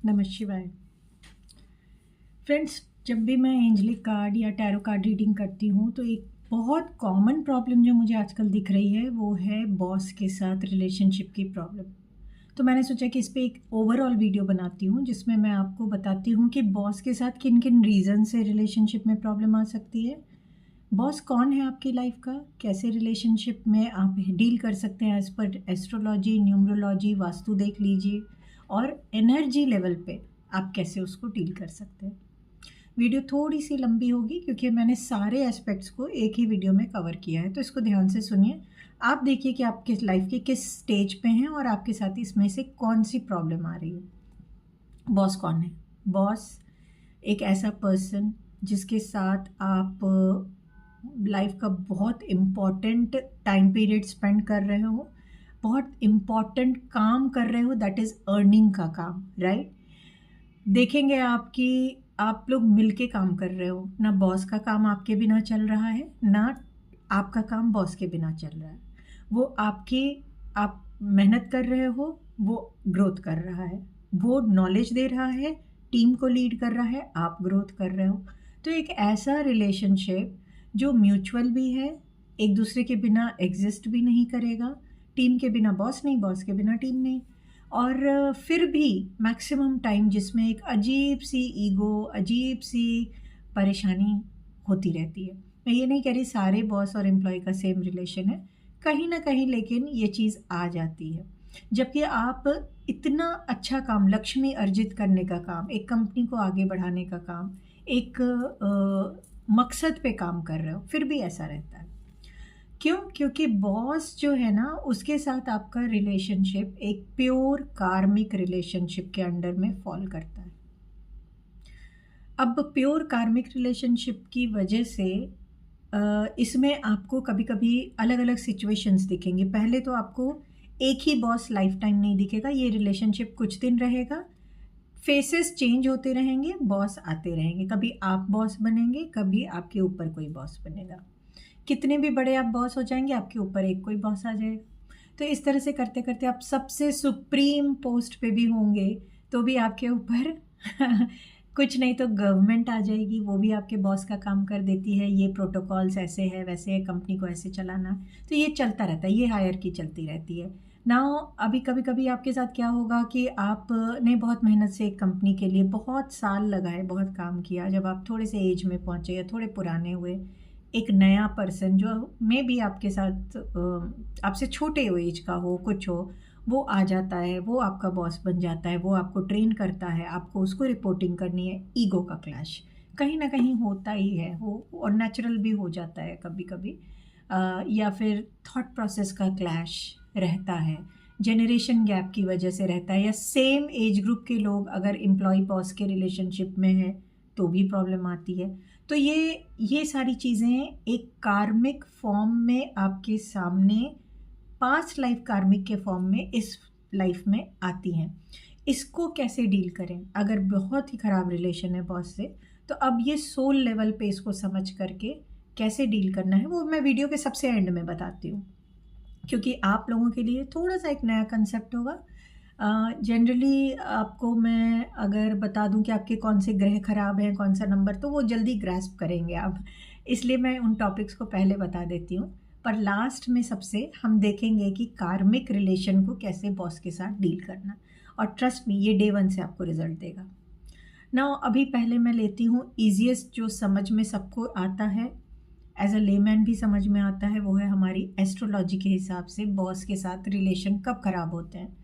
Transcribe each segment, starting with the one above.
नमः शिवाय। फ्रेंड्स, जब भी मैं एंजलिक कार्ड या टैरो कार्ड रीडिंग करती हूँ तो एक बहुत कॉमन प्रॉब्लम जो मुझे आजकल दिख रही है वो है बॉस के साथ रिलेशनशिप की प्रॉब्लम। तो मैंने सोचा कि इस पे एक ओवरऑल वीडियो बनाती हूँ जिसमें मैं आपको बताती हूँ कि बॉस के साथ किन किन रीज़न से रिलेशनशिप में प्रॉब्लम आ सकती है, बॉस कौन है आपकी लाइफ का, कैसे रिलेशनशिप में आप डील कर सकते हैं as per astrology, numerology, vastu देख लीजिए, और एनर्जी लेवल पे आप कैसे उसको डील कर सकते हैं। वीडियो थोड़ी सी लंबी होगी क्योंकि मैंने सारे एस्पेक्ट्स को एक ही वीडियो में कवर किया है, तो इसको ध्यान से सुनिए। आप देखिए कि आप किस लाइफ के किस स्टेज पे हैं और आपके साथ इसमें से कौन सी प्रॉब्लम आ रही है। बॉस कौन है? बॉस एक ऐसा पर्सन जिसके साथ आप लाइफ का बहुत इम्पॉर्टेंट टाइम पीरियड स्पेंड कर रहे हो, बहुत इम्पॉर्टेंट काम कर रहे हो, दैट इज़ अर्निंग का काम, राइट। देखेंगे आप कि आप लोग मिलके काम कर रहे हो, ना बॉस का काम आपके बिना चल रहा है, ना आपका काम बॉस के बिना चल रहा है। वो आप मेहनत कर रहे हो, वो ग्रोथ कर रहा है, वो नॉलेज दे रहा है, टीम को लीड कर रहा है, आप ग्रोथ कर रहे हो। तो एक ऐसा रिलेशनशिप जो म्यूचुअल भी है, एक दूसरे के बिना एग्जिस्ट भी नहीं करेगा, टीम के बिना बॉस नहीं, बॉस के बिना टीम नहीं, और फिर भी मैक्सिमम टाइम जिसमें एक अजीब सी ईगो, अजीब सी परेशानी होती रहती है। मैं ये नहीं कह रही सारे बॉस और एम्प्लॉय का सेम रिलेशन है, कहीं ना कहीं लेकिन ये चीज़ आ जाती है। जबकि आप इतना अच्छा काम, लक्ष्मी अर्जित करने का काम, एक कंपनी को आगे बढ़ाने का काम, एक मकसद पे काम कर रहे हो, फिर भी ऐसा रहता है। क्यों? क्योंकि बॉस जो है ना, उसके साथ आपका रिलेशनशिप एक प्योर कार्मिक रिलेशनशिप के अंडर में फॉल करता है। अब प्योर कार्मिक रिलेशनशिप की वजह से इसमें आपको कभी कभी अलग अलग सिचुएशंस दिखेंगे। पहले तो आपको एक ही बॉस लाइफ टाइम नहीं दिखेगा, ये रिलेशनशिप कुछ दिन रहेगा, फेसेस चेंज होते रहेंगे, बॉस आते रहेंगे, कभी आप बॉस बनेंगे, कभी आपके ऊपर कोई बॉस बनेगा। कितने भी बड़े आप बॉस हो जाएंगे, आपके ऊपर एक कोई बॉस आ जाएगा। तो इस तरह से करते करते आप सबसे सुप्रीम पोस्ट पे भी होंगे तो भी आपके ऊपर कुछ नहीं तो गवर्नमेंट आ जाएगी, वो भी आपके बॉस का काम कर देती है, ये प्रोटोकॉल्स ऐसे है, वैसे है, कंपनी को ऐसे चलाना। तो ये चलता रहता है, ये हायरकी चलती रहती है ना। अभी कभी कभी आपके साथ क्या होगा कि आपने बहुत मेहनत से एक कंपनी के लिए बहुत साल लगाए, बहुत काम किया, जब आप थोड़े से एज में पहुँचे या थोड़े पुराने हुए, एक नया पर्सन जो मे भी आपके साथ आपसे छोटे एज का हो, कुछ हो, वो आ जाता है, वो आपका बॉस बन जाता है, वो आपको ट्रेन करता है, आपको उसको रिपोर्टिंग करनी है। ईगो का क्लैश कहीं ना कहीं होता ही है वो, और नेचुरल भी हो जाता है कभी कभी, या फिर थॉट प्रोसेस का क्लैश रहता है, जनरेशन गैप की वजह से रहता है, या सेम एज ग्रुप के लोग अगर एम्प्लॉय बॉस के रिलेशनशिप में है तो भी प्रॉब्लम आती है। तो ये सारी चीज़ें एक कार्मिक फॉर्म में आपके सामने, पास्ट लाइफ कार्मिक के फॉर्म में इस लाइफ में आती हैं। इसको कैसे डील करें? अगर बहुत ही ख़राब रिलेशन है बॉस से, तो अब ये सोल लेवल पे इसको समझ करके कैसे डील करना है वो मैं वीडियो के सबसे एंड में बताती हूँ, क्योंकि आप लोगों के लिए थोड़ा सा एक नया कंसेप्ट होगा। जनरली आपको मैं अगर बता दूं कि आपके कौन से ग्रह खराब हैं, कौन सा नंबर, तो वो जल्दी ग्रैस्प करेंगे आप, इसलिए मैं उन टॉपिक्स को पहले बता देती हूँ। पर लास्ट में सबसे हम देखेंगे कि कार्मिक रिलेशन को कैसे बॉस के साथ डील करना, और ट्रस्ट मी, ये डे 1 से आपको रिजल्ट देगा ना। अभी पहले मैं लेती हूँ ईजिएस्ट जो समझ में सबको आता है, एज अ लेमैन भी समझ में आता है, वो है हमारी एस्ट्रोलॉजी के हिसाब से बॉस के साथ रिलेशन कब खराब होते हैं।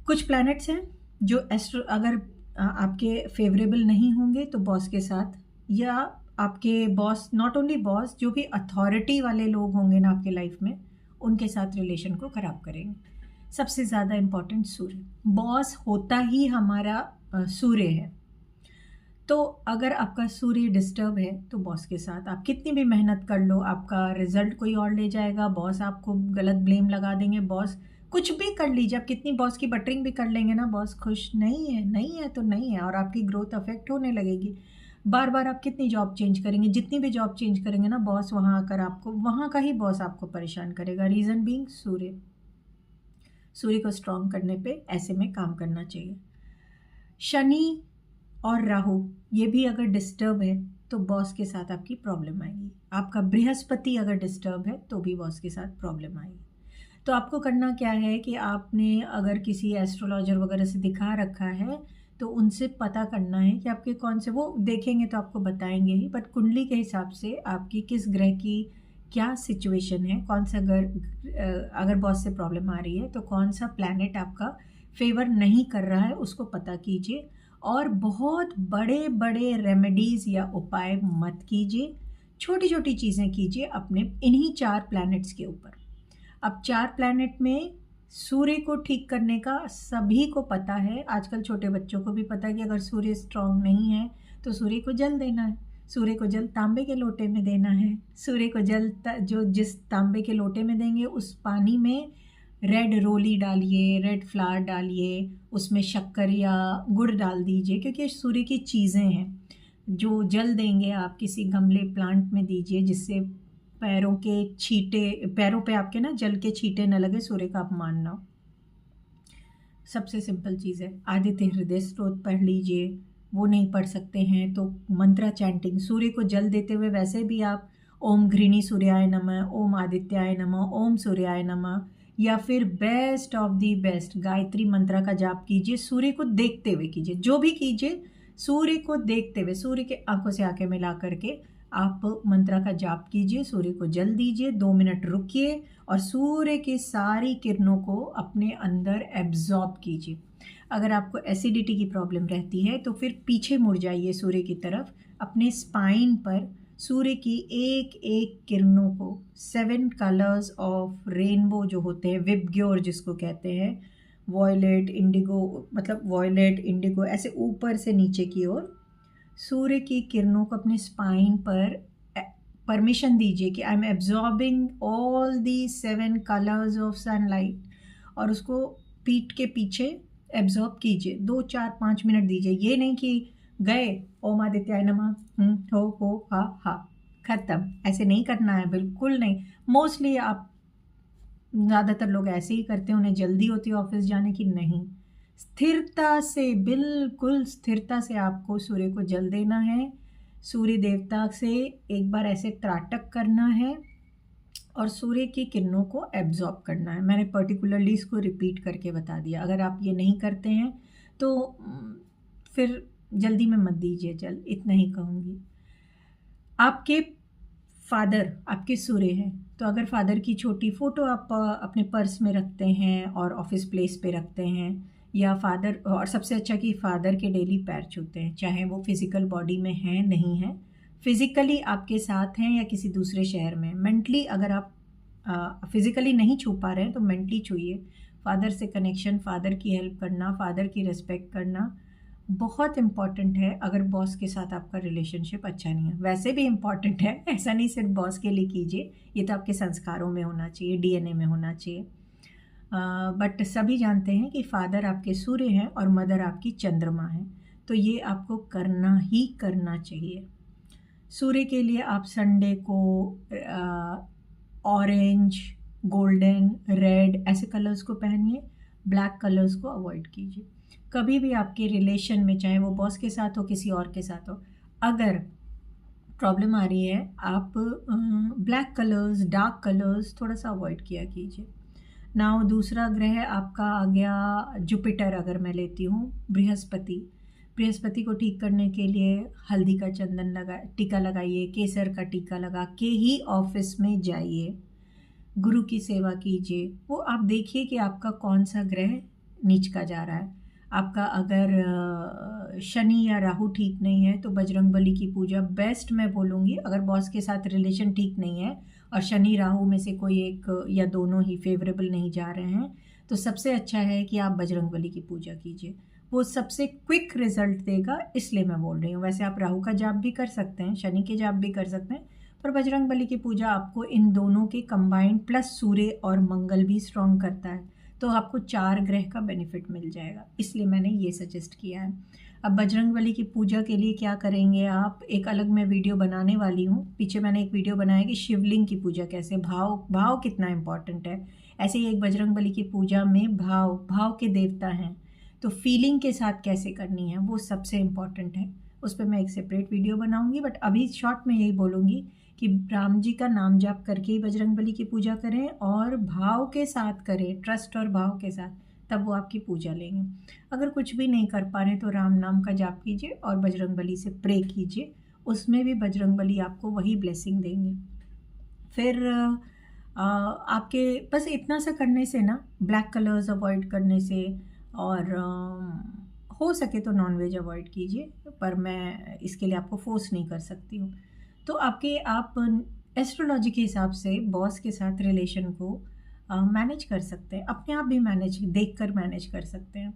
कुछ प्लैनेट्स हैं जो अगर आपके फेवरेबल नहीं होंगे तो बॉस के साथ, या आपके बॉस, नॉट ओनली बॉस, जो भी अथॉरिटी वाले लोग होंगे ना आपके लाइफ में, उनके साथ रिलेशन को ख़राब करेंगे। सबसे ज़्यादा इम्पॉर्टेंट सूर्य, बॉस होता ही हमारा सूर्य है। तो अगर आपका सूर्य डिस्टर्ब है तो बॉस के साथ आप कितनी भी मेहनत कर लो, आपका रिजल्ट कोई और ले जाएगा, बॉस आपको गलत ब्लेम लगा देंगे, बॉस कुछ भी कर लीजिए, आप कितनी बॉस की बटरिंग भी कर लेंगे ना, बॉस खुश नहीं है, नहीं है तो नहीं है, और आपकी ग्रोथ अफेक्ट होने लगेगी। बार बार आप कितनी जॉब चेंज करेंगे, जितनी भी जॉब चेंज करेंगे ना, बॉस वहाँ आकर आपको, वहाँ का ही बॉस आपको परेशान करेगा। रीज़न बीइंग सूर्य। सूर्य को स्ट्रॉन्ग करने पे ऐसे में काम करना चाहिए। शनि और राहु ये भी अगर डिस्टर्ब है तो बॉस के साथ आपकी प्रॉब्लम आएगी। आपका बृहस्पति अगर डिस्टर्ब है तो भी बॉस के साथ प्रॉब्लम आएगी। तो आपको करना क्या है कि आपने अगर किसी एस्ट्रोलॉजर वगैरह से दिखा रखा है तो उनसे पता करना है कि आपके कौन से, वो देखेंगे तो आपको बताएंगे ही, बट कुंडली के हिसाब से आपकी किस ग्रह की क्या सिचुएशन है, कौन सा अगर बॉस से प्रॉब्लम आ रही है तो कौन सा प्लैनेट आपका फेवर नहीं कर रहा है उसको पता कीजिए। और बहुत बड़े बड़े रेमेडीज़ या उपाय मत कीजिए, छोटी छोटी चीज़ें कीजिए अपने इन्हीं 4 प्लैनेट्स के ऊपर। अब 4 प्लैनेट में सूर्य को ठीक करने का सभी को पता है, आजकल छोटे बच्चों को भी पता है कि अगर सूर्य स्ट्रांग नहीं है तो सूर्य को जल देना है। सूर्य को जल तांबे के लोटे में देना है। सूर्य को जल जो जिस तांबे के लोटे में देंगे उस पानी में रेड रोली डालिए, रेड फ्लावर डालिए, उसमें शक्कर या गुड़ डाल दीजिए, क्योंकि सूर्य की चीज़ें हैं। जो जल देंगे आप किसी गमले प्लांट में दीजिए जिससे पैरों पे आपके ना जल के छींटे न लगे, सूर्य का अपमान ना हो। सबसे सिंपल चीज़ है। आदित्य हृदय स्तोत्र पढ़ लीजिए, वो नहीं पढ़ सकते हैं तो मंत्रा चैंटिंग, सूर्य को जल देते हुए वैसे भी आप ओम घृणी सूर्याय नमः, ओम आदित्याय नमः, ओम सूर्याय नमः, या फिर best of the best Gayatri मंत्रा का जाप कीजिए। सूर्य को देखते हुए कीजिए, जो भी कीजिए सूर्य को देखते हुए, सूर्य के आंखों से आंखें मिला करके आप मंत्रा का जाप कीजिए, सूर्य को जल दीजिए, 2 मिनट रुकिए और सूर्य की सारी किरणों को अपने अंदर एब्जॉर्ब कीजिए। अगर आपको एसिडिटी की प्रॉब्लम रहती है तो फिर पीछे मुड़ जाइए सूर्य की तरफ, अपने स्पाइन पर सूर्य की एक एक किरणों को 7 कलर्स ऑफ रेनबो जो होते हैं, विबग्योर जिसको कहते हैं, वॉयलेट इंडिगो, मतलब वॉयलेट इंडिगो, ऐसे ऊपर से नीचे की ओर सूर्य की किरणों को अपने स्पाइन पर परमिशन दीजिए कि I am absorbing all the 7 colours of sunlight, और उसको पीठ के पीछे एब्जॉर्ब कीजिए। 2 4 5 मिनट दीजिए। ये नहीं कि गए ओम आदित्याय नमः हो हा खत्म, ऐसे नहीं करना है, बिल्कुल नहीं। मोस्टली आप ज़्यादातर लोग ऐसे ही करते हैं, उन्हें जल्दी होती है ऑफिस जाने की। नहीं, स्थिरता से, बिल्कुल स्थिरता से आपको सूर्य को जल देना है, सूर्य देवता से एक बार ऐसे त्राटक करना है और सूर्य की किरणों को एब्जॉर्ब करना है। मैंने पर्टिकुलरली इसको रिपीट करके बता दिया। अगर आप ये नहीं करते हैं तो फिर जल्दी में मत दीजिए जल, इतना ही कहूँगी। आपके फादर आपके सूर्य हैं, तो अगर फादर की छोटी फ़ोटो आप अपने पर्स में रखते हैं और ऑफिस प्लेस पे रखते हैं, या फादर, और सबसे अच्छा कि फादर के डेली पैर छूते हैं, चाहे वो फिज़िकल बॉडी में हैं नहीं हैं, फिज़िकली आपके साथ हैं या किसी दूसरे शहर में। मेंटली अगर आप फिज़िकली नहीं छू पा रहे हैं तो मेंटली छूइए। फादर से कनेक्शन, फादर की हेल्प करना, फादर की रिस्पेक्ट करना बहुत इम्पॉर्टेंट है। अगर बॉस के साथ आपका रिलेशनशिप अच्छा नहीं है, वैसे भी इम्पॉर्टेंट है, ऐसा नहीं सिर्फ बॉस के लिए कीजिए, ये तो आपके संस्कारों में होना चाहिए, डीएनए में होना चाहिए। बट सभी जानते हैं कि फादर आपके सूर्य हैं और मदर आपकी चंद्रमा है, तो ये आपको करना ही करना चाहिए। सूर्य के लिए आप संडे को ऑरेंज, गोल्डन, रेड ऐसे कलर्स को पहनिए, ब्लैक कलर्स को अवॉइड कीजिए। कभी भी आपके रिलेशन में, चाहे वो बॉस के साथ हो किसी और के साथ हो, अगर प्रॉब्लम आ रही है, आप ब्लैक कलर्स, डार्क कलर्स थोड़ा सा अवॉइड किया कीजिए। नाउ दूसरा ग्रह आपका आ गया जुपिटर। अगर मैं लेती हूँ बृहस्पति को ठीक करने के लिए हल्दी का टीका लगाइए, केसर का टीका लगा के ही ऑफिस में जाइए, गुरु की सेवा कीजिए। वो आप देखिए कि आपका कौन सा ग्रह नीच का जा रहा है। आपका अगर शनि या राहु ठीक नहीं है तो बजरंगबली की पूजा बेस्ट मैं बोलूँगी। अगर बॉस के साथ रिलेशन ठीक नहीं है और शनि राहु में से कोई एक या दोनों ही फेवरेबल नहीं जा रहे हैं, तो सबसे अच्छा है कि आप बजरंगबली की पूजा कीजिए, वो सबसे क्विक रिजल्ट देगा, इसलिए मैं बोल रही हूँ। वैसे आप राहु का जाप भी कर सकते हैं, शनि के जाप भी कर सकते हैं, पर बजरंगबली की पूजा आपको इन दोनों के कंबाइंड प्लस सूर्य और मंगल भी स्ट्रॉन्ग करता है, तो आपको 4 ग्रह का बेनिफिट मिल जाएगा, इसलिए मैंने ये सजेस्ट किया है। अब बजरंगबली की पूजा के लिए क्या करेंगे आप, एक अलग मैं वीडियो बनाने वाली हूँ। पीछे मैंने एक वीडियो बनाया कि शिवलिंग की पूजा कैसे, भाव कितना इम्पॉर्टेंट है। ऐसे ही एक बजरंगबली की पूजा में भाव के देवता हैं, तो फीलिंग के साथ कैसे करनी है वो सबसे इम्पॉर्टेंट है। उस पर मैं एक सेपरेट वीडियो बनाऊंगी, बट अभी शॉर्ट में यही बोलूँगी कि राम जी का नाम जाप करके ही बजरंगबली की पूजा करें और भाव के साथ करें, ट्रस्ट और भाव के साथ, तब वो आपकी पूजा लेंगे। अगर कुछ भी नहीं कर पा रहे तो राम नाम का जाप कीजिए और बजरंगबली से प्रे कीजिए, उसमें भी बजरंगबली आपको वही ब्लेसिंग देंगे। फिर आपके बस इतना सा करने से ना, ब्लैक कलर्स अवॉइड करने से, और हो सके तो नॉनवेज अवॉइड कीजिए, पर मैं इसके लिए आपको फोर्स नहीं कर सकती हूँ। तो आप एस्ट्रोलॉजी के हिसाब से बॉस के साथ रिलेशन को मैनेज कर सकते हैं, अपने आप भी देखकर मैनेज कर सकते हैं।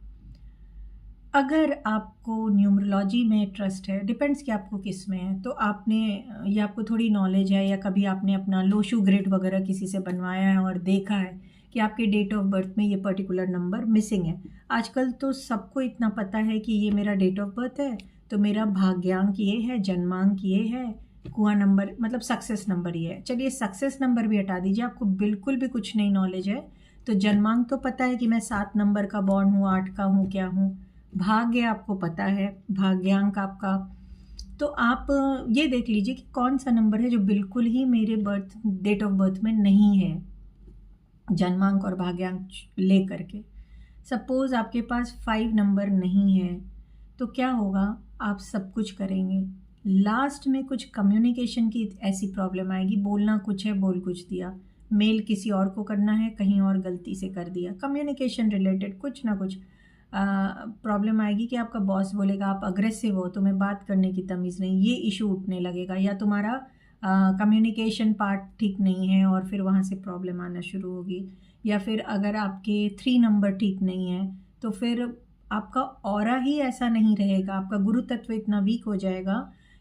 अगर आपको न्यूमरोलॉजी में ट्रस्ट है, डिपेंड्स कि आपको किस में है, तो आपने या आपको थोड़ी नॉलेज है या कभी आपने अपना लोशू ग्रिड वगैरह किसी से बनवाया है और देखा है कि आपके डेट ऑफ बर्थ में ये पर्टिकुलर नंबर मिसिंग है। आजकल तो सबको इतना पता है कि ये मेरा डेट ऑफ बर्थ है, तो मेरा भाग्यांक ये है, जन्मांक ये है, कुआं नंबर मतलब सक्सेस नंबर ये है। चलिए सक्सेस नंबर भी हटा दीजिए, आपको बिल्कुल भी कुछ नहीं नॉलेज है, तो जन्मांक तो पता है कि मैं 7 नंबर का बॉर्न हूँ, 8 का हूँ, क्या हूँ। भाग्य आपको पता है, भाग्यांक आपका, तो आप ये देख लीजिए कि कौन सा नंबर है जो बिल्कुल ही मेरे डेट ऑफ बर्थ में नहीं है, जन्मांक और भाग्यांक ले करके। सपोज आपके पास 5 नंबर नहीं है, तो क्या होगा, आप सब कुछ करेंगे, लास्ट में कुछ कम्युनिकेशन की ऐसी प्रॉब्लम आएगी, बोलना कुछ है बोल कुछ दिया, मेल किसी और को करना है कहीं और गलती से कर दिया, कम्युनिकेशन रिलेटेड कुछ ना कुछ प्रॉब्लम आएगी कि आपका बॉस बोलेगा आप अग्रेसिव हो, तुम्हें बात करने की तमीज़ नहीं, ये इशू उठने लगेगा, या तुम्हारा कम्युनिकेशन पार्ट ठीक नहीं है और फिर वहाँ से प्रॉब्लम आना शुरू होगी। या फिर अगर आपके 3 नंबर ठीक नहीं है, तो फिर आपका ऑरा ही ऐसा नहीं रहेगा, आपका गुरु तत्व इतना वीक हो जाएगा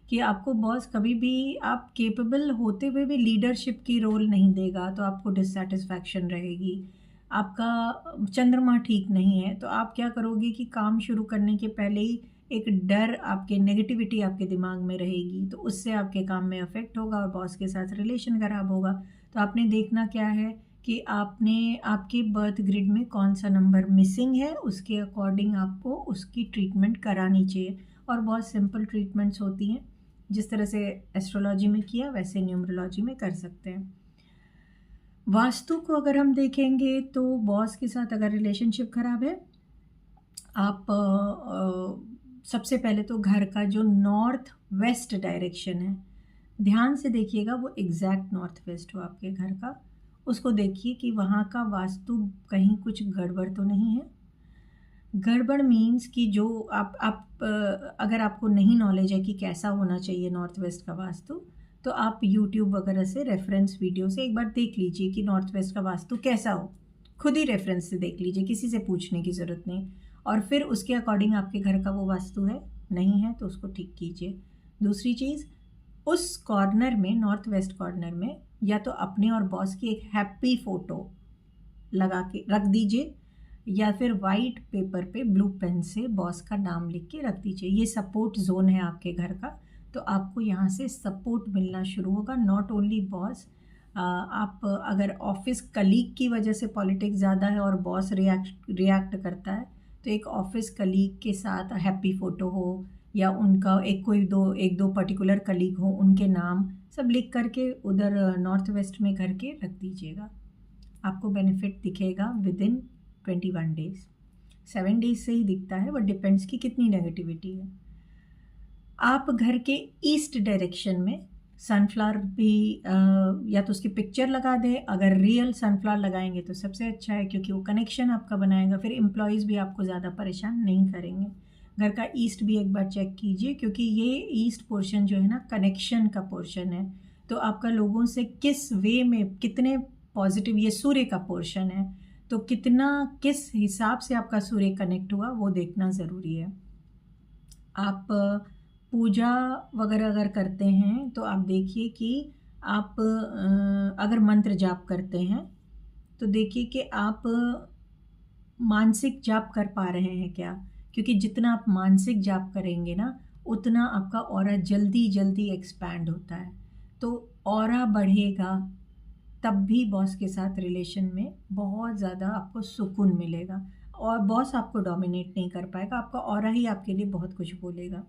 कि आपको बॉस कभी भी आप केपेबल होते हुए भी लीडरशिप की रोल नहीं देगा, तो आपको डिससेटिस्फैक्शन रहेगी। आपका चंद्रमा ठीक नहीं है, तो आप क्या करोगे कि काम शुरू करने के पहले ही एक डर, आपके नेगेटिविटी आपके दिमाग में रहेगी, तो उससे आपके काम में अफेक्ट होगा और बॉस के साथ रिलेशन खराब होगा। तो आपने देखना क्या है कि आपने आपके बर्थ ग्रिड में कौन सा नंबर मिसिंग है, उसके अकॉर्डिंग आपको उसकी ट्रीटमेंट करानी चाहिए। और बहुत सिंपल ट्रीटमेंट्स होती हैं, जिस तरह से एस्ट्रोलॉजी में किया वैसे न्यूमरोलॉजी में कर सकते हैं। वास्तु को अगर हम देखेंगे तो बॉस के साथ अगर रिलेशनशिप खराब है, आप सबसे पहले तो घर का जो नॉर्थ वेस्ट डायरेक्शन है, ध्यान से देखिएगा वो एग्जैक्ट नॉर्थ वेस्ट हो आपके घर का, उसको देखिए कि वहाँ का वास्तु कहीं कुछ गड़बड़ तो नहीं है। गड़बड़ मीन्स कि जो अगर आपको नहीं नॉलेज है कि कैसा होना चाहिए नॉर्थ वेस्ट का वास्तु, तो आप यूट्यूब वगैरह से रेफरेंस वीडियो से एक बार देख लीजिए कि नॉर्थ वेस्ट का वास्तु कैसा हो, खुद ही रेफरेंस से देख लीजिए, किसी से पूछने की ज़रूरत नहीं, और फिर उसके अकॉर्डिंग आपके घर का वो वास्तु है, नहीं है तो उसको ठीक कीजिए। दूसरी चीज़, उस कॉर्नर में, नॉर्थ वेस्ट कॉर्नर में, या तो अपने और बॉस की एक हैप्पी फ़ोटो लगा के रख दीजिए, या फिर वाइट पेपर पे ब्लू पेन से बॉस का नाम लिख के रख दीजिए। ये सपोर्ट जोन है आपके घर का, तो आपको यहाँ से सपोर्ट मिलना शुरू होगा। नॉट ओनली बॉस, आप अगर ऑफिस कलीग की वजह से पॉलिटिक्स ज़्यादा है और बॉस रिएक्ट करता है, तो एक ऑफिस कलीग के साथ हैप्पी फ़ोटो हो, या उनका एक दो पर्टिकुलर कलीग हो, उनके नाम सब लिख करके उधर नॉर्थ वेस्ट में करके रख दीजिएगा। आपको बेनिफिट दिखेगा विदिन 21 डेज। 7 डेज से ही दिखता है, बट डिपेंड्स कि कितनी नेगेटिविटी है। आप घर के ईस्ट डायरेक्शन में सनफ्लावर भी या तो उसकी पिक्चर लगा दें, अगर रियल सनफ्लावर लगाएंगे तो सबसे अच्छा है, क्योंकि वो कनेक्शन आपका बनाएगा, फिर एम्प्लॉयज़ भी आपको ज़्यादा परेशान नहीं करेंगे। घर का ईस्ट भी एक बार चेक कीजिए, क्योंकि ये ईस्ट पोर्शन जो है ना, कनेक्शन का पोर्शन है, तो आपका लोगों से किस वे में कितने पॉजिटिव, ये सूर्य का पोर्शन है, तो किस हिसाब से आपका सूर्य कनेक्ट हुआ वो देखना ज़रूरी है। आप पूजा वगैरह अगर करते हैं तो आप देखिए कि आप अगर मंत्र जाप करते हैं तो देखिए कि आप मानसिक जाप कर पा रहे हैं क्या, क्योंकि जितना आप मानसिक जाप करेंगे ना, उतना आपका ऑरा जल्दी जल्दी एक्सपैंड होता है, तो ऑरा बढ़ेगा, तब भी बॉस के साथ रिलेशन में बहुत ज़्यादा आपको सुकून मिलेगा। और बॉस आपको डोमिनेट नहीं कर पाएगा, आपका ऑरा ही आपके लिए बहुत कुछ बोलेगा।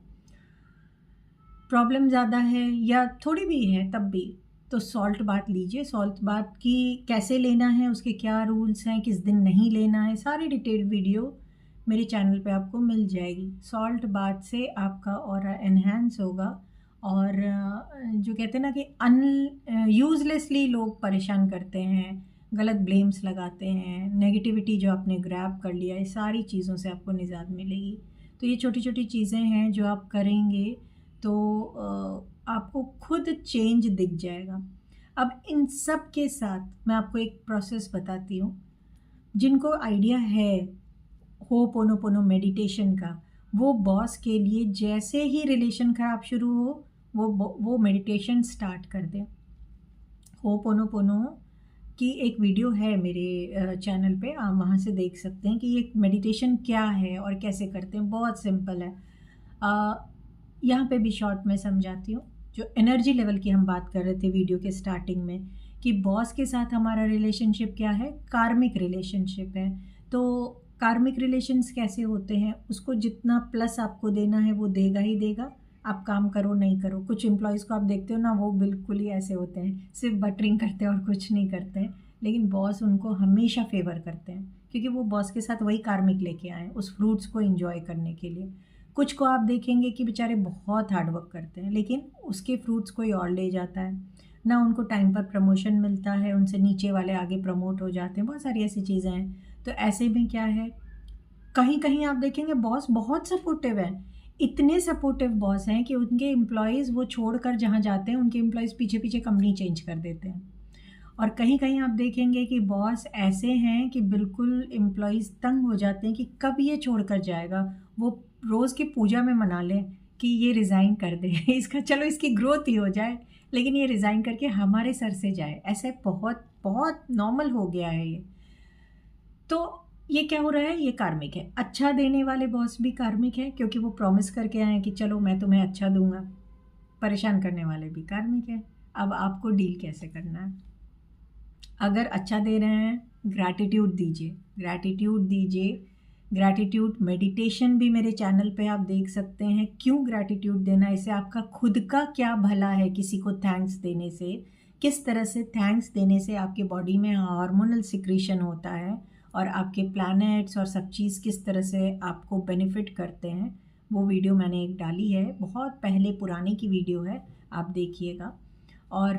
प्रॉब्लम ज़्यादा है या थोड़ी भी है तब भी, तो सॉल्ट बाथ लीजिए। सॉल्ट बाथ की कैसे लेना है, उसके क्या रूल्स हैं, किस दिन नहीं लेना है, सारी डिटेल्ड वीडियो मेरे चैनल पे आपको मिल जाएगी। सॉल्ट बाथ से आपका ऑरा एनहांस होगा। और जो कहते हैं ना कि यूज़लेसली लोग परेशान करते हैं, गलत ब्लेम्स लगाते हैं, नेगेटिविटी जो आपने ग्रैब कर लिया, ये सारी चीज़ों से आपको निजात मिलेगी। तो ये छोटी छोटी चीज़ें हैं जो आप करेंगे तो आपको खुद चेंज दिख जाएगा। अब इन सब के साथ मैं आपको एक प्रोसेस बताती हूँ। जिनको आइडिया है होपोनोपोनो मेडिटेशन का, वो बॉस के लिए जैसे ही रिलेशन खराब शुरू हो वो मेडिटेशन स्टार्ट कर दें। होपोनोपोनो की एक वीडियो है मेरे चैनल पे, आप वहाँ से देख सकते हैं कि ये मेडिटेशन क्या है और कैसे करते हैं। बहुत सिंपल है। यहाँ पे भी शॉर्ट में समझाती हूँ। जो एनर्जी लेवल की हम बात कर रहे थे वीडियो के स्टार्टिंग में, कि बॉस के साथ हमारा रिलेशनशिप क्या है, कार्मिक रिलेशनशिप है। तो कार्मिक रिलेशंस कैसे होते हैं, उसको जितना प्लस आपको देना है वो देगा ही देगा, आप काम करो नहीं करो। कुछ एम्प्लॉयज़ को आप देखते हो ना, वो बिल्कुल ही ऐसे होते हैं, सिर्फ बटरिंग करते हैं और कुछ नहीं करते हैं, लेकिन बॉस उनको हमेशा फेवर करते हैं क्योंकि वो बॉस के साथ वही कार्मिक लेके आए हैं उस फ्रूट्स को एंजॉय करने के लिए। कुछ को आप देखेंगे कि बेचारे बहुत हार्ड वर्क करते हैं लेकिन उसके फ्रूट्स कोई और ले जाता है, ना उनको टाइम पर प्रमोशन मिलता है, उनसे नीचे वाले आगे प्रमोट हो जाते हैं, बहुत सारी ऐसी चीज़ें हैं। तो ऐसे में क्या है, कहीं कहीं आप देखेंगे बॉस बहुत सपोर्टिव है, इतने सपोर्टिव बॉस हैं कि उनके एम्प्लॉयज़ वो छोड़कर जहाँ जाते हैं उनके एम्प्लॉयज़ पीछे पीछे कंपनी चेंज कर देते हैं। और कहीं कहीं आप देखेंगे कि बॉस ऐसे हैं कि बिल्कुल एम्प्लॉयज़ तंग हो जाते हैं कि कब ये छोड़कर जाएगा। वो रोज़ की पूजा में मना लें कि ये रिज़ाइन कर दे इसका, चलो इसकी ग्रोथ ही हो जाए, लेकिन ये रिज़ाइन करके हमारे सर से जाए। ऐसे बहुत बहुत नॉर्मल हो गया है ये। तो ये क्या हो रहा है, ये कार्मिक है। अच्छा देने वाले बॉस भी कार्मिक है क्योंकि वो प्रॉमिस करके आए हैं कि चलो मैं तुम्हें अच्छा दूंगा। परेशान करने वाले भी कार्मिक है। अब आपको डील कैसे करना है। अगर अच्छा दे रहे हैं, ग्रैटिट्यूड दीजिए, ग्रैटिट्यूड दीजिए। ग्रैटिट्यूड मेडिटेशन भी मेरे चैनल पे आप देख सकते हैं। क्यों ग्रैटिट्यूड देना, इससे आपका खुद का क्या भला है। किसी को थैंक्स देने से, किस तरह से थैंक्स देने से आपके बॉडी में हार्मोनल सिक्रीशन होता है और आपके प्लैनेट्स और सब चीज़ किस तरह से आपको बेनिफिट करते हैं, वो वीडियो मैंने एक डाली है, बहुत पहले पुराने की वीडियो है, आप देखिएगा। और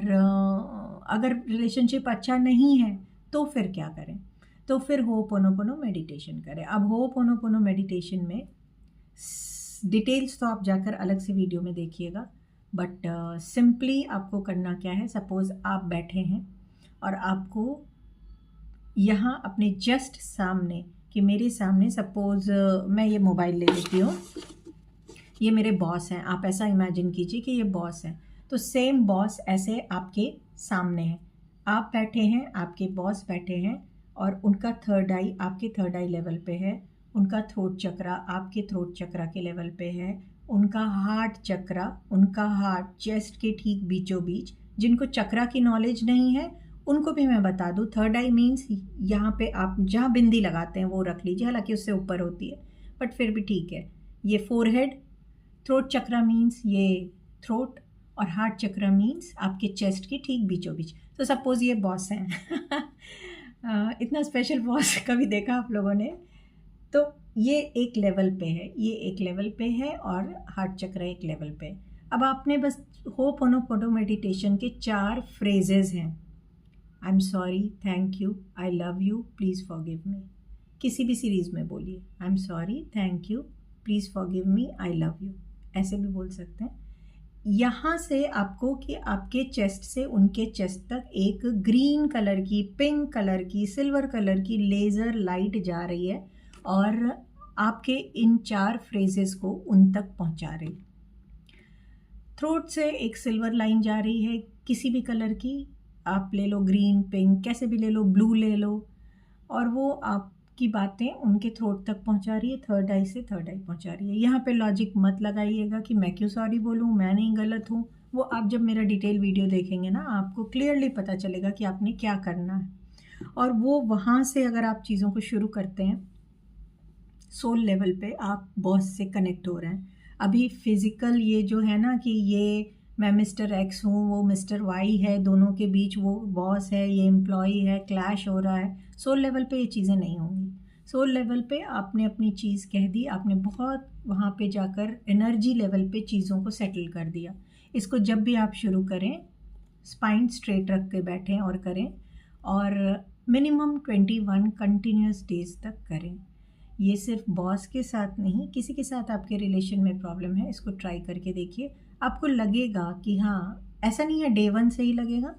अगर रिलेशनशिप अच्छा नहीं है तो फिर क्या करें, तो फिर होपोनोपोनो मेडिटेशन करें। अब होपोनोपोनो मेडिटेशन में डिटेल्स तो आप जाकर अलग से वीडियो में देखिएगा, बट सिंपली आपको करना क्या है। सपोज़ आप बैठे हैं और आपको यहाँ अपने जस्ट सामने, कि मेरे सामने सपोज़ मैं ये मोबाइल ले लेती हूँ, ये मेरे बॉस हैं, आप ऐसा इमेजिन कीजिए कि ये बॉस हैं। तो सेम बॉस ऐसे आपके सामने है, आप बैठे हैं, आपके बॉस बैठे हैं और उनका थर्ड आई आपके थर्ड आई लेवल पे है, उनका थ्रोट चक्रा आपके थ्रोट चक्रा के लेवल पे है, उनका हार्ट चक्रा, उनका हार्ट चेस्ट के ठीक बीचों बीच। जिनको चक्रा की नॉलेज नहीं है उनको भी मैं बता दूँ, थर्ड आई मीन्स यहाँ पे आप जहाँ बिंदी लगाते हैं वो रख लीजिए, हालांकि उससे ऊपर होती है बट फिर भी ठीक है। ये फोरहेड। थ्रोट चक्रा मीन्स ये थ्रोट, और हार्ट चक्रा मीन्स आपके चेस्ट के ठीक बीचों बीच। तो सपोज़ ये बॉस हैं इतना स्पेशल बॉस कभी देखा आप लोगों ने। तो ये एक लेवल पे है, ये एक लेवल पे है और हार्ट चक्रा एक लेवल पे। अब आपने बस होपोनोपोनो मेडिटेशन के 4 फ्रेजेस हैं। I am sorry, thank you, I love you, please forgive me. किसी भी सीरीज़ में बोलिए, I am sorry, thank you, please forgive me, I love you, ऐसे भी बोल सकते हैं। यहाँ से आपको कि आपके चेस्ट से उनके चेस्ट तक एक ग्रीन कलर की, पिंक कलर की, सिल्वर कलर की लेज़र लाइट जा रही है और आपके इन 4 फ्रेजेस को उन तक पहुँचा रही। थ्रोट से एक सिल्वर लाइन जा रही है, किसी भी कलर की आप ले लो, ग्रीन, पिंक, कैसे भी ले लो, ब्लू ले लो, और वो आपकी बातें उनके थ्रोट तक पहुंचा रही है, थर्ड आई से थर्ड आई पहुंचा रही है। यहाँ पे लॉजिक मत लगाइएगा कि मैं क्यों सॉरी बोलूँ, मैं नहीं गलत हूँ। वो आप जब मेरा डिटेल वीडियो देखेंगे ना, आपको क्लियरली पता चलेगा कि आपने क्या करना है। और वो वहाँ से अगर आप चीज़ों को शुरू करते हैं सोल लेवल पे आप बॉस से कनेक्ट हो रहे हैं। अभी फिज़िकल ये जो है ना कि ये मैं मिस्टर एक्स हूँ, वो मिस्टर वाई है, दोनों के बीच वो बॉस है, ये एम्प्लॉई है, क्लैश हो रहा है। सोल लेवल पे ये चीज़ें नहीं होंगी। सोल लेवल पे आपने अपनी चीज़ कह दी, आपने बहुत वहाँ पे जाकर एनर्जी लेवल पे चीज़ों को सेटल कर दिया। इसको जब भी आप शुरू करें, स्पाइन स्ट्रेट रख के बैठें और करें, और मिनिमम 21 कंटिन्यूस डेज तक करें। ये सिर्फ बॉस के साथ नहीं, किसी के साथ आपके रिलेशन में प्रॉब्लम है, इसको ट्राई करके देखिए। आपको लगेगा कि हाँ, ऐसा नहीं है डे 1 से ही लगेगा,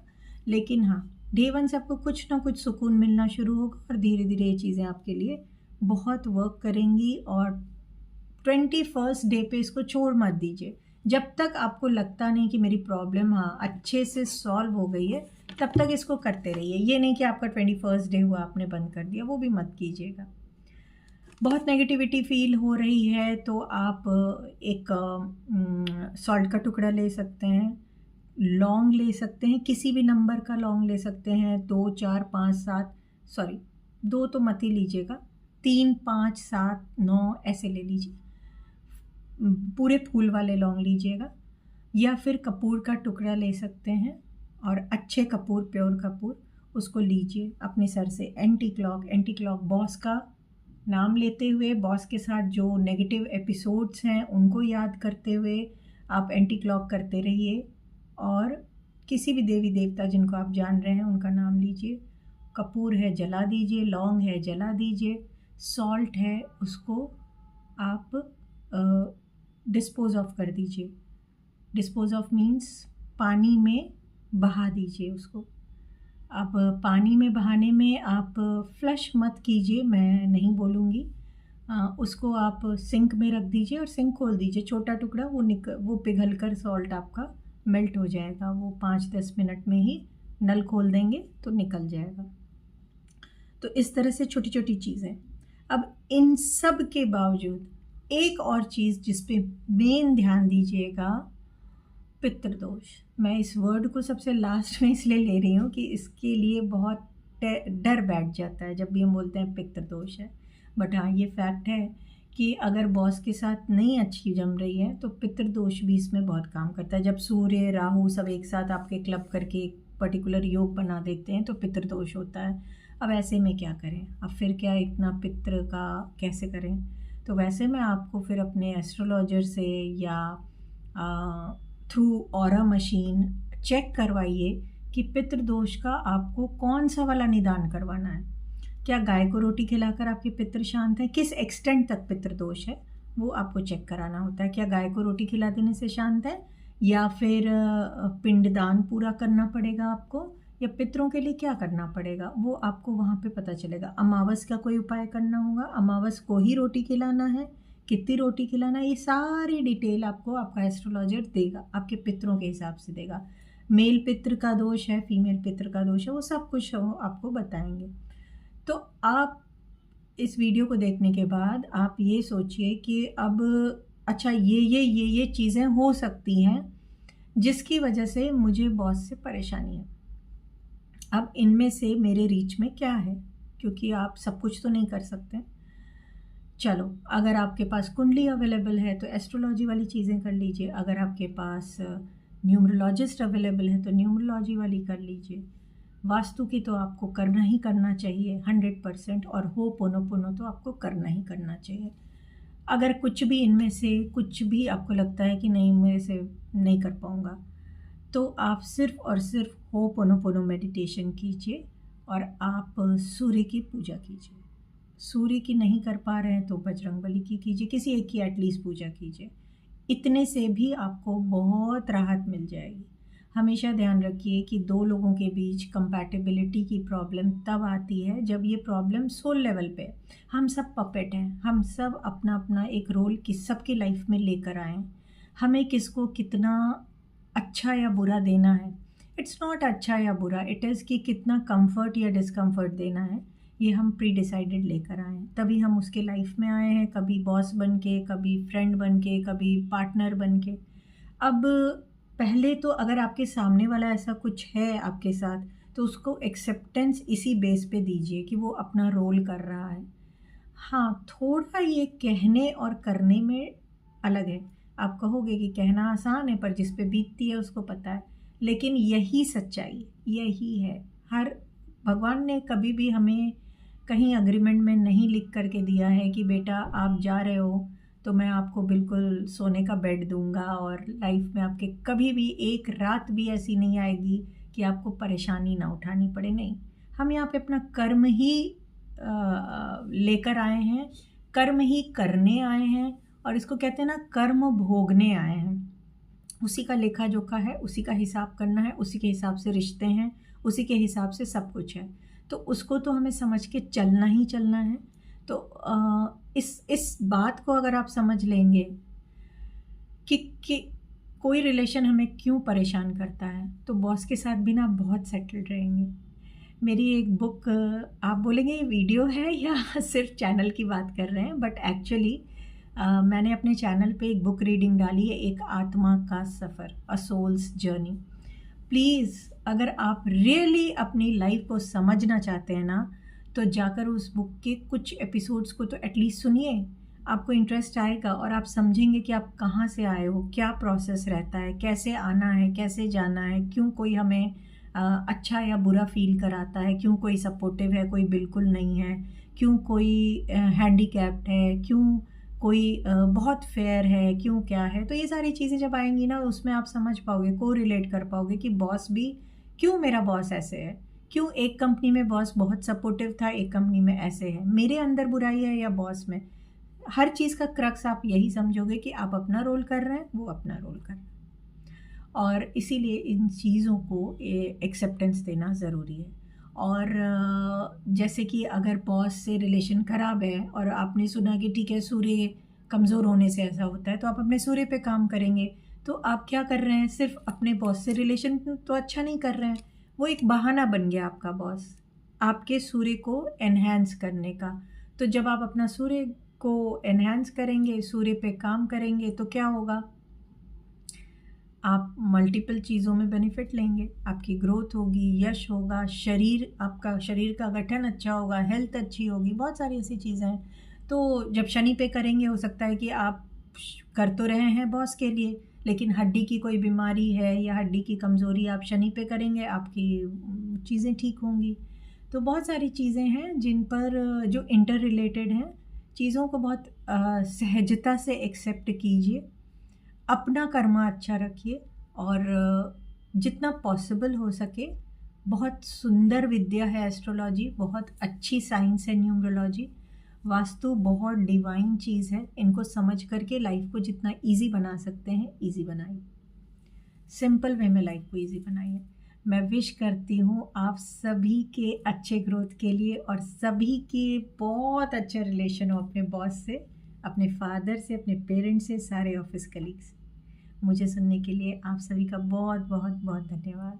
लेकिन हाँ, डे 1 से आपको कुछ ना कुछ सुकून मिलना शुरू होगा और धीरे धीरे ये चीज़ें आपके लिए बहुत वर्क करेंगी। और 21st डे पे इसको छोड़ मत दीजिए। जब तक आपको लगता नहीं कि मेरी प्रॉब्लम हाँ अच्छे से सॉल्व हो गई है, तब तक इसको करते रहिए। ये नहीं कि आपका 21st डे हुआ आपने बंद कर दिया, वो भी मत कीजिएगा। बहुत नेगेटिविटी फील हो रही है तो आप एक सॉल्ट का टुकड़ा ले सकते हैं, लौंग ले सकते हैं, किसी भी नंबर का लौंग ले सकते हैं, 2 4 5 7, सॉरी 2 तो मत ही लीजिएगा, 3 5 7 9 ऐसे ले लीजिए। पूरे फूल वाले लौंग लीजिएगा, या फिर कपूर का टुकड़ा ले सकते हैं, और अच्छे कपूर, प्योर कपूर, उसको लीजिए अपने सर से एंटी क्लॉक बॉस का नाम लेते हुए, बॉस के साथ जो नेगेटिव एपिसोड्स हैं उनको याद करते हुए आप एंटी क्लॉक करते रहिए। और किसी भी देवी देवता जिनको आप जान रहे हैं उनका नाम लीजिए। कपूर है जला दीजिए, लौंग है जला दीजिए, सॉल्ट है उसको आप डिस्पोज ऑफ कर दीजिए। डिस्पोज ऑफ मीन्स पानी में बहा दीजिए उसको। अब पानी में बहाने में आप फ्लश मत कीजिए, मैं नहीं बोलूँगी। उसको आप सिंक में रख दीजिए और सिंक खोल दीजिए, छोटा टुकड़ा वो पिघल कर सॉल्ट आपका मेल्ट हो जाएगा। वो 5-10 मिनट में ही नल खोल देंगे तो निकल जाएगा। तो इस तरह से छोटी छोटी चीज़ें। अब इन सब के बावजूद एक और चीज़ जिस पे मेन ध्यान दीजिएगा, पितृदोष। मैं इस वर्ड को सबसे लास्ट में इसलिए ले रही हूँ कि इसके लिए बहुत डर बैठ जाता है जब भी हम बोलते हैं पितृदोष है। बट हाँ, ये फैक्ट है कि अगर बॉस के साथ नहीं अच्छी जम रही है तो पितृदोष भी इसमें बहुत काम करता है। जब सूर्य राहु सब एक साथ आपके क्लब करके एक पर्टिकुलर योग बना देते हैं तो पितृदोष होता है। अब ऐसे में क्या करें, अब फिर क्या इतना पितृ का कैसे करें? तो वैसे में आपको फिर अपने एस्ट्रोलॉजर से या थ्रू ऑरा मशीन चेक करवाइए कि पितृदोष का आपको कौन सा वाला निदान करवाना है। क्या गाय को रोटी खिलाकर आपके पितृ शांत है? किस एक्सटेंट तक पितृदोष है वो आपको चेक कराना होता है। क्या गाय को रोटी खिला देने से शांत है, या फिर पिंडदान पूरा करना पड़ेगा आपको, या पितरों के लिए क्या करना पड़ेगा, वो आपको वहाँ पे पता चलेगा। अमावस का कोई उपाय करना होगा, अमावस को ही रोटी खिलाना है, कितनी रोटी खिलाना है, ये सारी डिटेल आपको आपका एस्ट्रोलॉजर देगा, आपके पितरों के हिसाब से देगा। मेल पितृ का दोष है, फीमेल पितृ का दोष है, वो सब कुछ आपको बताएंगे। तो आप इस वीडियो को देखने के बाद आप ये सोचिए कि अब अच्छा ये चीज़ें हो सकती हैं जिसकी वजह से मुझे बॉस से परेशानी है। अब इनमें से मेरे रीच में क्या है, क्योंकि आप सब कुछ तो नहीं कर सकते। चलो, अगर आपके पास कुंडली अवेलेबल है तो एस्ट्रोलॉजी वाली चीज़ें कर लीजिए। अगर आपके पास न्यूमरोलॉजिस्ट अवेलेबल है तो न्यूमरोलॉजी वाली कर लीजिए। वास्तु की तो आपको करना ही करना चाहिए 100%, और होपोनोपोनो तो आपको करना ही करना चाहिए। अगर कुछ भी इनमें से कुछ भी आपको लगता है कि नहीं मेरे से नहीं कर पाऊँगा, तो आप सिर्फ और सिर्फ होपोनोपोनो मेडिटेशन कीजिए और आप सूर्य की पूजा कीजिए। सूर्य की नहीं कर पा रहे हैं तो बजरंगबली की कीजिए, किसी एक की एटलीस्ट पूजा कीजिए। इतने से भी आपको बहुत राहत मिल जाएगी। हमेशा ध्यान रखिए कि दो लोगों के बीच कंपैटिबिलिटी की प्रॉब्लम तब आती है जब ये प्रॉब्लम सोल लेवल पे। हम सब पपेट हैं, हम सब अपना अपना एक रोल सबकी लाइफ में लेकर आए। हमें किसको कितना अच्छा या बुरा देना है, इट्स नॉट अच्छा या बुरा, इट इज़ कि कितना कंफर्ट या डिस्कम्फर्ट देना है, ये हम प्री डिसाइडेड लेकर आए हैं। तभी हम उसके लाइफ में आए हैं, कभी बॉस बन के, कभी फ्रेंड बन के, कभी पार्टनर बन के। अब पहले तो अगर आपके सामने वाला ऐसा कुछ है आपके साथ, तो उसको एक्सेप्टेंस इसी बेस पे दीजिए कि वो अपना रोल कर रहा है। हाँ, थोड़ा ये कहने और करने में अलग है। आप कहोगे कि कहना आसान है पर जिस पे बीतती है उसको पता है। लेकिन यही सच्चाई, यही है। हर भगवान ने कभी भी हमें कहीं एग्रीमेंट में नहीं लिख कर के दिया है कि बेटा आप जा रहे हो तो मैं आपको बिल्कुल सोने का बेड दूँगा और लाइफ में आपके कभी भी एक रात भी ऐसी नहीं आएगी कि आपको परेशानी ना उठानी पड़े, नहीं। हम यहाँ पे अपना कर्म ही लेकर आए हैं, कर्म ही करने आए हैं और इसको कहते हैं ना कर्म भोगने आए हैं। उसी का लेखा जोखा है, उसी का हिसाब करना है, उसी के हिसाब से रिश्ते हैं, उसी के हिसाब से सब कुछ है। तो उसको तो हमें समझ के चलना ही चलना है। तो इस बात को अगर आप समझ लेंगे कि कोई रिलेशन हमें क्यों परेशान करता है, तो बॉस के साथ भी ना आप बहुत सेटल्ड रहेंगे। मेरी एक बुक, आप बोलेंगे ये वीडियो है या सिर्फ चैनल की बात कर रहे हैं, बट एक्चुअली मैंने अपने चैनल पे एक बुक रीडिंग डाली है, एक आत्मा का सफ़र, अ सोल्स जर्नी। प्लीज़ अगर आप रियली अपनी लाइफ को समझना चाहते हैं ना, तो जाकर उस बुक के कुछ एपिसोड्स को तो एटलीस्ट सुनिए। आपको इंटरेस्ट आएगा और आप समझेंगे कि आप कहाँ से आए हो, क्या प्रोसेस रहता है, कैसे आना है, कैसे जाना है, क्यों कोई हमें अच्छा या बुरा फील कराता है, क्यों कोई सपोर्टिव है, कोई बिल्कुल नहीं है, क्यों कोई हैंडीकैप्ड है, क्यों कोई बहुत फेयर है, क्यों क्या है। तो ये सारी चीज़ें जब आएंगी ना, उसमें आप समझ पाओगे, को रिलेट कर पाओगे कि बॉस भी क्यों, मेरा बॉस ऐसे है, क्यों एक कंपनी में बॉस बहुत सपोर्टिव था, एक कंपनी में ऐसे है, मेरे अंदर बुराई है या बॉस में। हर चीज़ का क्रक्स आप यही समझोगे कि आप अपना रोल कर रहे हैं, वो अपना रोल कर रहे हैं। और इसीलिए इन चीज़ों को एक्सेप्टेंस देना ज़रूरी है। और जैसे कि अगर बॉस से रिलेशन ख़राब है और आपने सुना कि ठीक है सूर्य कमज़ोर होने से ऐसा होता है, तो आप अपने सूर्य पे काम करेंगे। तो आप क्या कर रहे हैं, सिर्फ अपने बॉस से रिलेशन तो अच्छा नहीं कर रहे हैं, वो एक बहाना बन गया आपका बॉस आपके सूर्य को एनहांस करने का। तो जब आप अपना सूर्य को एनहांस करेंगे, सूर्य पे काम करेंगे, तो क्या होगा, आप मल्टीपल चीज़ों में बेनिफिट लेंगे, आपकी ग्रोथ होगी, यश होगा, शरीर, आपका शरीर का गठन अच्छा होगा, हेल्थ अच्छी होगी, बहुत सारी ऐसी चीज़ें हैं। तो जब शनि पे करेंगे, हो सकता है कि आप कर तो रहे हैं बॉस के लिए, लेकिन हड्डी की कोई बीमारी है या हड्डी की कमज़ोरी, आप शनि पे करेंगे, आपकी चीज़ें ठीक होंगी। तो बहुत सारी चीज़ें हैं जिन पर जो इंटर रिलेटेड हैं, चीज़ों को बहुत सहजता से एक्सेप्ट कीजिए, अपना कर्मा अच्छा रखिए और जितना पॉसिबल हो सके, बहुत सुंदर विद्या है एस्ट्रोलॉजी, बहुत अच्छी साइंस है न्यूमरोलॉजी, वास्तु बहुत डिवाइन चीज़ है। इनको समझ करके लाइफ को जितना इजी बना सकते हैं इजी बनाइए, सिंपल वे में लाइफ को इजी बनाइए। मैं विश करती हूँ आप सभी के अच्छे ग्रोथ के लिए और सभी के बहुत अच्छे रिलेशन हो अपने बॉस से, अपने फादर से, अपने पेरेंट्स से, सारे ऑफिस कलीग्स। मुझे सुनने के लिए आप सभी का बहुत बहुत बहुत धन्यवाद।